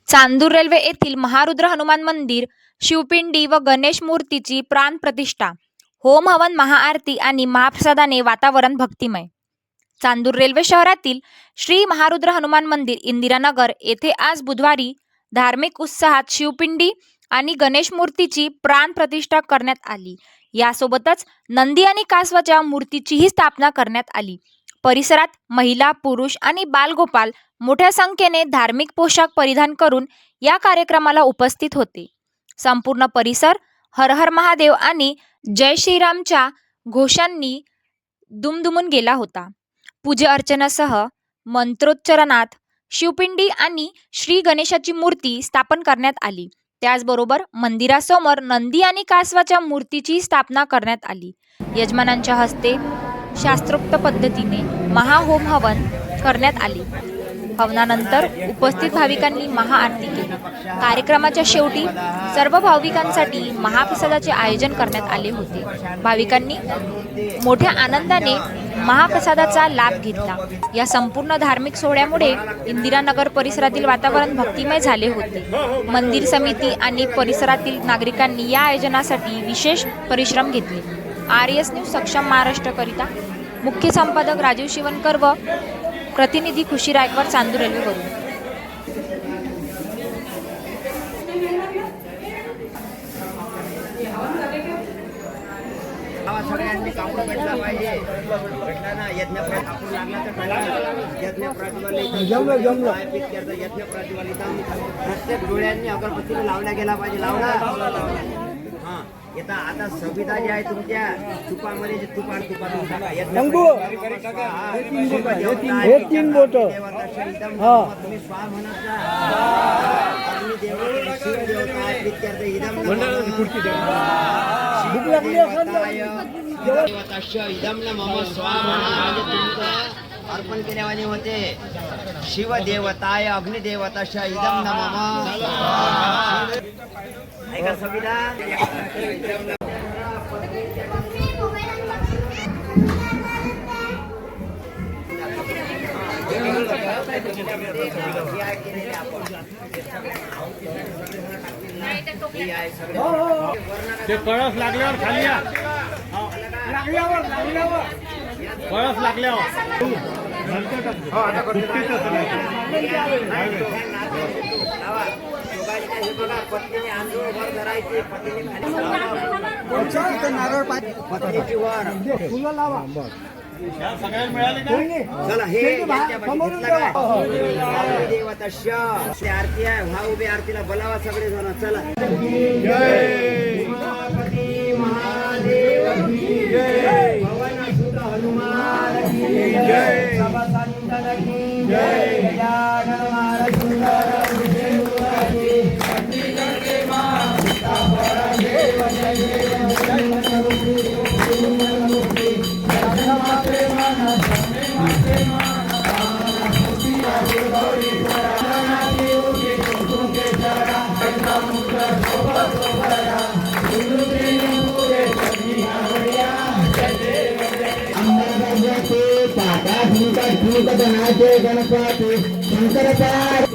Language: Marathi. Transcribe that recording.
चांदूर रेल्वे येथील महारुद्र हनुमान मंदिर, शिवपिंडी व गणेश मूर्तीची प्राणप्रतिष्ठा, होम हवन, महाआरती आणि महाप्रसादाने वातावरण भक्तिमय. चांदूर रेल्वे शहरातील श्री महारुद्र हनुमान मंदिर, इंदिरानगर येथे आज बुधवारी धार्मिक उत्साहात शिवपिंडी आणि गणेश मूर्तीची प्राणप्रतिष्ठा करण्यात आली. यासोबतच नंदी आणि कासवाच्या मूर्तीचीही स्थापना करण्यात आली. परिसरात महिला, पुरुष आणि बालगोपाल मोठ्या संख्येने धार्मिक पोशाख परिधान करून या कार्यक्रमाला उपस्थित होते. संपूर्ण परिसर हर हर महादेव आणि जय श्रीरामच्या घोषांनी दुमदुमून गेला होता. पूजे अर्चनासह मंत्रोच्चारणात शिवपिंडी आणि श्री गणेशाची मूर्ती स्थापन करण्यात आली. त्याचबरोबर मंदिरासमोर नंदी आणि कासवाच्या मूर्तीची स्थापना करण्यात आली. यजमानांच्या हस्ते शास्त्रोक्त पद्धतीने महाहोम हवन करण्यात आले. हवनानंतर उपस्थित भाविकांनी महाआरती केली. कार्यक्रमाच्या शेवटी सर्व भाविकांसाठी महाप्रसादाचे आयोजन करण्यात आले होते. भाविकांनी मोठ्या आनंदाने महाप्रसादाचा लाभ घेतला. या संपूर्ण धार्मिक सोहळ्यामुळे इंदिरानगर परिसरातील वातावरण भक्तिमय झाले होते. मंदिर समिती आणि परिसरातील नागरिकांनी या आयोजनासाठी विशेष परिश्रम घेतले. RS न्यूज सक्षम महाराष्ट्रकरिता मुख्य संपादक राजीव शिवणकर व प्रतिनिधी खुशी रायकवाड, चांदूर रेल्वेवरून. सगळ्यांनी कापूर भेटला पाहिजे. भेटला ना यज्ञ कापूर लागला तर यज्ञ प्रतिबलिता प्रत्येक डोळ्यांनी अगरबत्तीला लावल्या गेला पाहिजे. लावला हा येता आता सविता जी आहे तुमच्या तुपामध्ये जे तुपात टाका तीन बोट तुम्ही स्वा म्हणत जा. अग्निदेवता शिवदेवता इत्यर्थ इदम इदम न मम स्वाहा म्हणजे तुमचं अर्पण केल्यावानी होते. शिवदेवताय अग्निदेवताश इदम न मम. ऐका सविता ते कळस लागल्यावर खाली या. कळस लागल्यावर पत्नीने आंधळ वर धरायची. नारळ पत्नीची वर फुलं लावा. सगळ्यांना मिळाले का? चला हे देवताश्य आरती आहे. व्हा उभे आरतीला बोलावा सगळे जण. चला उमापती महादेव की जय. भवनसुत हनुमान की जय. सबसंतन की जय. गजानन महाराज सुंदर विष्णुराजे पंडित के मां सीताफळ देव जय जय. गणपती शंकरचार्य